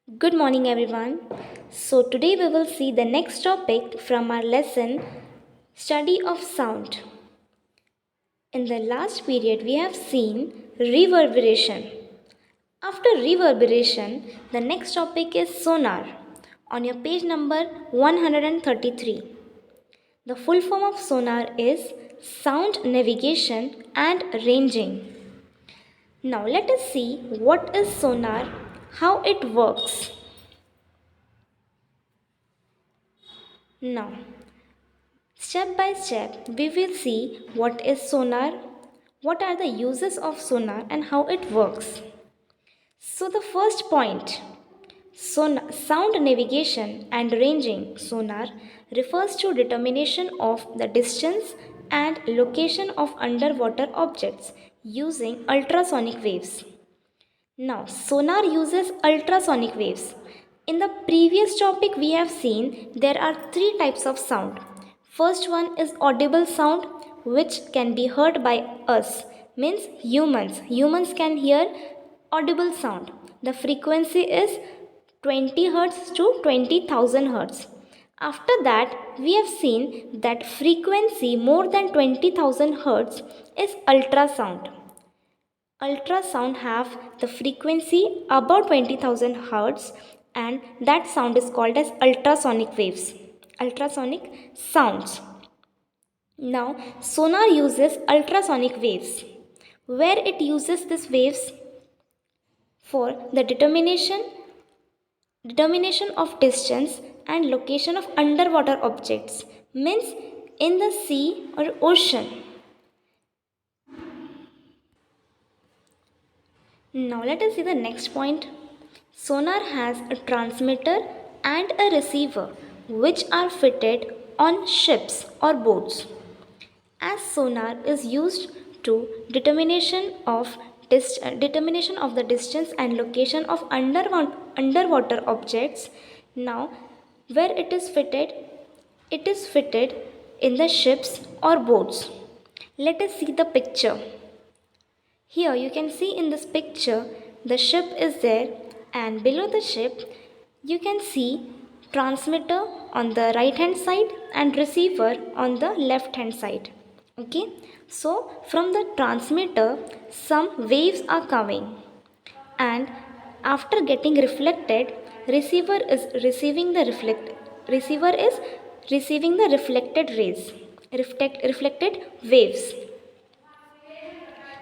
Good morning, everyone. So, today we will see the next topic from our lesson Study of Sound. In the last period, we have seen reverberation. After reverberation, the next topic is sonar on your page number 133. The full form of sonar is sound navigation and ranging. Now, let us see what is sonar, how it works. Now, step by step, we will see what is sonar, what are the uses of sonar, and how it works. So, the first point sound navigation and ranging sonar refers to determination of the distance and location of underwater objects using ultrasonic waves. Now, sonar uses ultrasonic waves. In the previous topic, we have seen there are three types of sound. First one is audible sound, which can be heard by us, means humans. Humans can hear audible sound. The frequency is 20 hertz to 20,000 hertz. After that, we have seen that frequency more than 20,000 hertz is ultrasound. Ultrasound have the frequency about 20,000 hertz, and that sound is called as ultrasonic waves, ultrasonic sounds. Now, sonar uses ultrasonic waves. Where it uses these waves? For the determination of distance and location of underwater objects, means in the sea or ocean. Now let us see the next point. Sonar has a transmitter and a receiver which are fitted on ships or boats. As sonar is used to determination of the distance and location of underwater objects. Now where it is fitted? It is fitted in the ships or boats. Let us see the picture. Here you can see in this picture the ship is there, and below the ship you can see transmitter on the right hand side and receiver on the left hand side. Okay, so from the transmitter some waves are coming, and after getting reflected, receiver is receiving the reflected rays, reflected waves.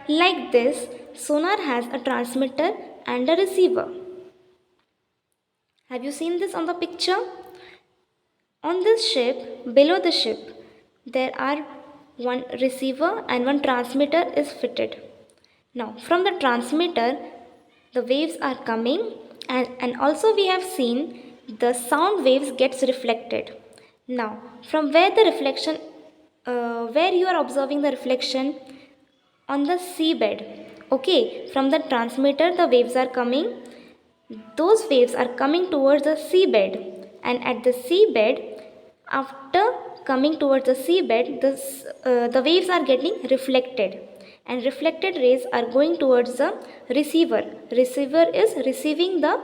Like this, sonar has a transmitter and a receiver. Have you seen this on the picture? On this ship, below the ship, there are one receiver and one transmitter is fitted. Now, from the transmitter, the waves are coming, and also we have seen the sound waves gets reflected. Now, from where the reflection, where you are observing the reflection? On the seabed. Okay, from the transmitter the waves are coming. Those waves are coming towards the seabed, and at the seabed, after coming towards the seabed, the waves are getting reflected, and reflected rays are going towards the receiver. Receiver is receiving the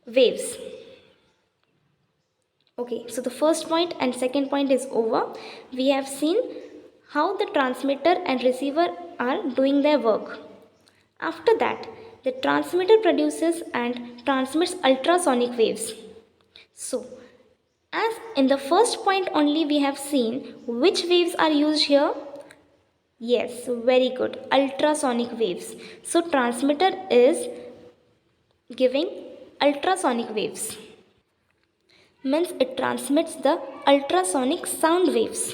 waves. Okay, so the first point and second point is over. We have seen how the transmitter and receiver are doing their work. After that, the transmitter produces and transmits ultrasonic waves. So, as in the first point only we have seen which waves are used here. Yes, very good. Ultrasonic waves. So, transmitter is giving ultrasonic waves. Means it transmits the ultrasonic sound waves.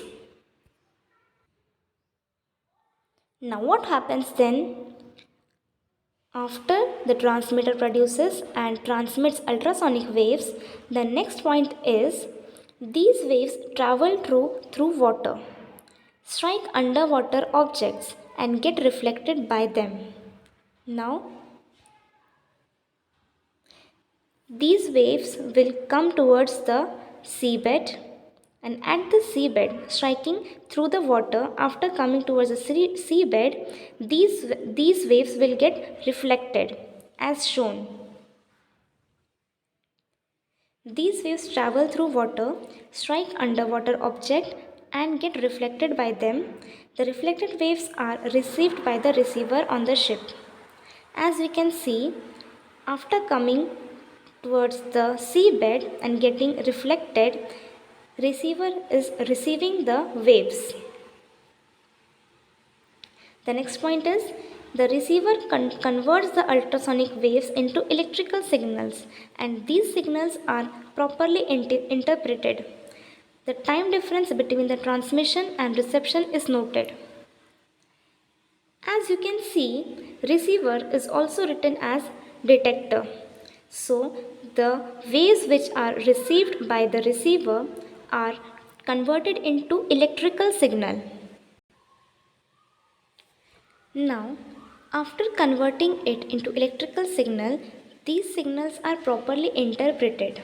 Now what happens then? After the transmitter produces and transmits ultrasonic waves, the next point is these waves travel through water, strike underwater objects and get reflected by them. Now these waves will come towards the seabed, and at the seabed, striking through the water, after coming towards the seabed, these waves will get reflected as shown. These waves travel through water, strike underwater object and get reflected by them. The reflected waves are received by the receiver on the ship. As we can see, after coming towards the seabed and getting reflected, receiver is receiving the waves. The next point is the receiver converts the ultrasonic waves into electrical signals, and these signals are properly interpreted. The time difference between the transmission and reception is noted. As you can see, receiver is also written as detector. So, the waves which are received by the receiver are converted into electrical signal. Now, after converting it into electrical signal, these signals are properly interpreted.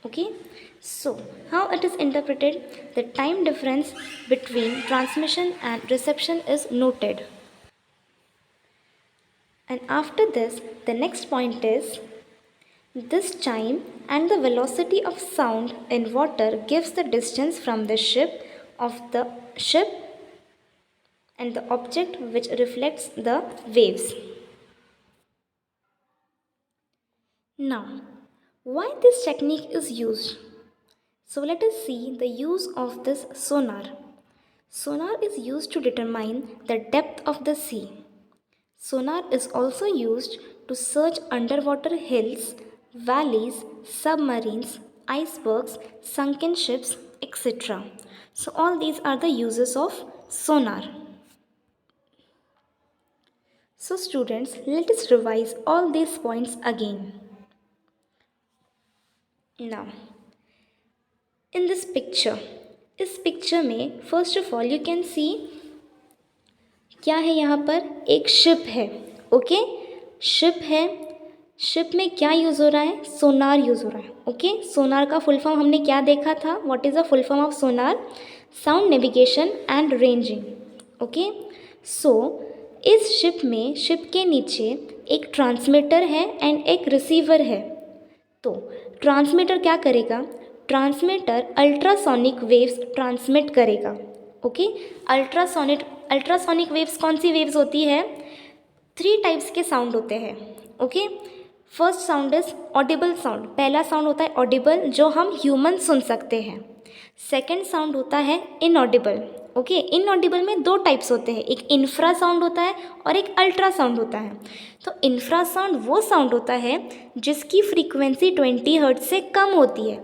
Okay, so how it is interpreted? The time difference between transmission and reception is noted. And after this, the next point is this time and the velocity of sound in water gives the distance from the ship and the object which reflects the waves. Now, why this technique is used? So let us see the use of this sonar. Sonar is used to determine the depth of the sea. Sonar is also used to search underwater hills, valleys, submarines, icebergs, sunken ships, etc. So all these are the uses of sonar. So students, let us revise all these points again. Now, in this picture, इस picture में first of all you can see क्या है, यहाँ पर एक ship है. Okay, ship है. Ship में क्या यूज़ हो रहा है? सोनार यूज़ हो रहा है. ओके, सोनार का फुल फॉर्म हमने क्या देखा था? What is the full form of sonar? Sound navigation and ranging. Okay, so इस शिप में, शिप के नीचे एक ट्रांसमीटर है एंड एक रिसीवर है. तो ट्रांसमीटर क्या करेगा? ट्रांसमीटर अल्ट्रासोनिक वेव्स ट्रांसमिट करेगा. ओके, अल्ट्रासोनिक वेव्स कौन सी वेव्स होती है? 3 टाइप्स के साउंड होते हैं. Okay, first sound is Audible sound. पहला साउंड होता है ऑडिबल, जो हम ह्यूमन सुन सकते हैं. सेकेंड साउंड होता है इनऑडिबल. ओके, इनऑडिबल में 2 टाइप्स होते हैं, एक इंफ्रा साउंड होता है और एक अल्ट्रा साउंड होता है. तो इंफ्रा साउंड वो साउंड होता है जिसकी फ्रीक्वेंसी 20 हर्ट्ज से कम होती है,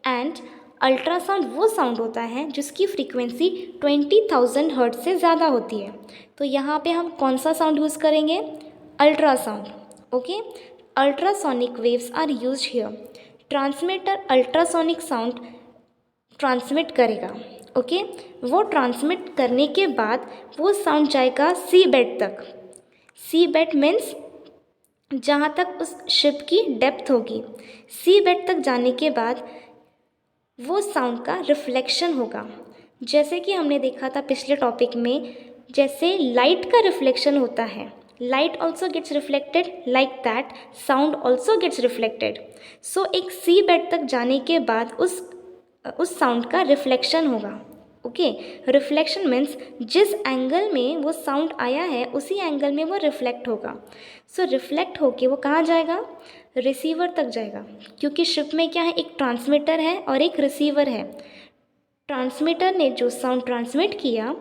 एंड अल्ट्रासाउंड वो साउंड होता है जिसकी फ्रीक्वेंसी 20,000 हर्ट्ज से ज़्यादा होती है. तो यहाँ पे हम कौन सा साउंड यूज़ करेंगे? Ultrasound. Okay, ultrasonic waves are used here. Transmitter ultrasonic sound transmit करेगा. ओके, वो ट्रांसमिट करने के बाद वो साउंड जाएगा सी बेड तक. सी बेड मीन्स जहाँ तक उस शिप की डेप्थ होगी. सी बेड तक जाने के बाद वो साउंड का रिफ्लेक्शन होगा. जैसे कि हमने देखा था पिछले टॉपिक में, जैसे लाइट का रिफ्लेक्शन होता है, light also gets reflected, like that sound also gets reflected. So एक सी बेड तक जाने के बाद उस साउंड का रिफ्लेक्शन होगा. ओके, रिफ्लेक्शन मीन्स जिस एंगल में वो साउंड आया है उसी एंगल में वो रिफ्लेक्ट होगा. सो रिफ्लेक्ट होके वो कहाँ जाएगा? रिसीवर तक जाएगा, क्योंकि शिप में क्या है, एक ट्रांसमीटर है और एक रिसीवर है. ट्रांसमीटर ने जो साउंड ट्रांसमिट किया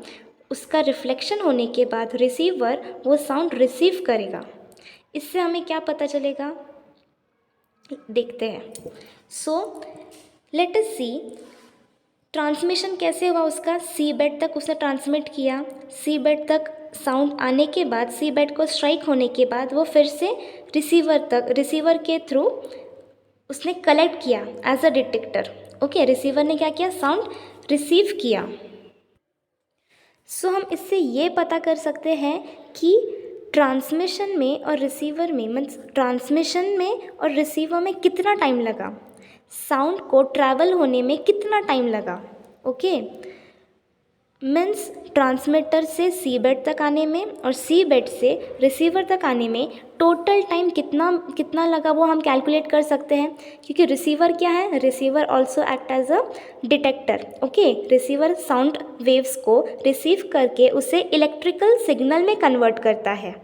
उसका रिफ्लेक्शन होने के बाद रिसीवर वो साउंड रिसीव करेगा. इससे हमें क्या पता चलेगा, देखते हैं. सो लेट अस सी ट्रांसमिशन कैसे हुआ उसका. सी बेड तक उसने ट्रांसमिट किया. सी बेड तक साउंड आने के बाद, सी बेड को स्ट्राइक होने के बाद वो फिर से रिसीवर के थ्रू उसने कलेक्ट किया as a detector. Okay, receiver ने क्या किया? साउंड रिसीव किया. सो हम इससे ये पता कर सकते हैं कि ट्रांसमिशन में और रिसीवर में, मीन्स ट्रांसमिशन में और रिसीवर में कितना टाइम लगा, साउंड को ट्रैवल होने में कितना टाइम लगा. ओके, मीन्स ट्रांसमीटर से सी बेड तक आने में और सी बेड से रिसीवर तक आने में टोटल टाइम कितना कितना लगा वो हम कैलकुलेट कर सकते हैं, क्योंकि रिसीवर क्या है, receiver also act as a detector. Okay, receiver sound waves को रिसीव करके उसे इलेक्ट्रिकल सिग्नल में कन्वर्ट करता है।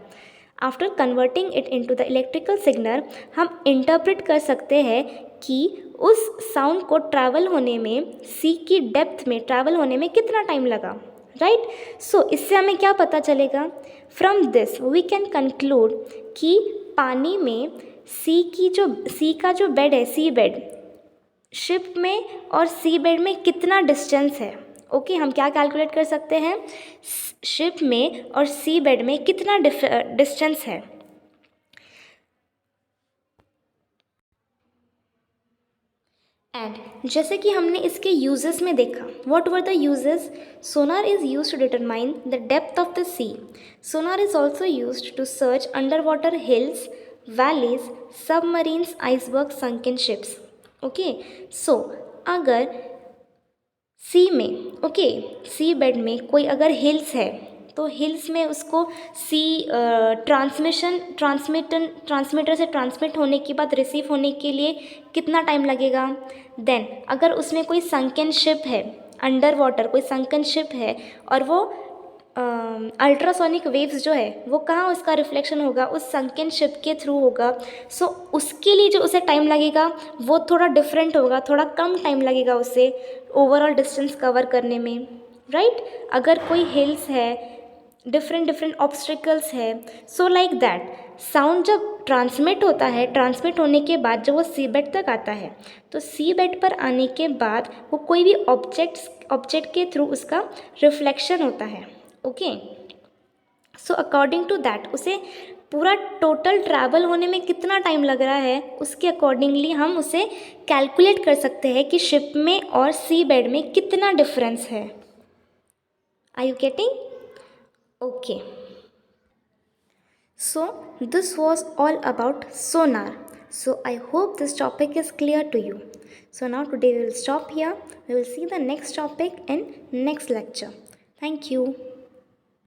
After converting it into the electrical signal हम इंटरप्रेट कर सकते हैं कि उस साउंड को ट्रैवल होने में, सी की डेप्थ में ट्रैवल होने में कितना टाइम लगा, राइट। सो इससे हमें क्या पता चलेगा, from this we can conclude कि पानी में सी का जो बेड है, सी बेड, शिप में और सी बेड में कितना डिस्टेंस है। ओके, हम क्या कैलकुलेट कर सकते हैं, शिप में और सी बेड में कितना डिस्टेंस है। एंड जैसे कि हमने इसके यूजेस में देखा, what were the uses, sonar is used to determine the depth of the sea. Sonar is also used to search under water hills, valleys, submarines, iceberg, sunken ships. Okay, so अगर sea में, okay, सी bed में कोई अगर hills है तो hills में उसको सी transmitter से ट्रांसमिट होने के बाद रिसीव होने के लिए कितना टाइम लगेगा। देन अगर उसमें कोई संकन शिप है, अंडर वाटर कोई संकन शिप है और वो अल्ट्रासोनिक वेव्स जो है वो कहाँ उसका रिफ्लेक्शन होगा, उस संकन शिप के थ्रू होगा। सो उसके लिए जो उसे टाइम लगेगा वो थोड़ा डिफरेंट होगा, थोड़ा कम टाइम लगेगा उसे ओवरऑल डिस्टेंस कवर करने में, राइट। अगर कोई हिल्स है, डिफरेंट ऑब्स्टिकल्स है, सो लाइक दैट साउंड जब ट्रांसमिट होता है, ट्रांसमिट होने के बाद जब वो सी बेड तक आता है तो सी बेड पर आने के बाद वो कोई भी ऑब्जेक्ट के थ्रू उसका रिफ्लेक्शन होता है। Okay, so according to that उसे पूरा टोटल ट्रैवल होने में कितना टाइम लग रहा है, उसके अकॉर्डिंगली हम उसे कैलकुलेट कर सकते हैं कि शिप में और सी बेड में कितना डिफरेंस है। Are you getting? Okay, so this was all about sonar. So I hope this topic is clear to you. So now today we will stop here. We will see the next topic in next lecture. Thank you.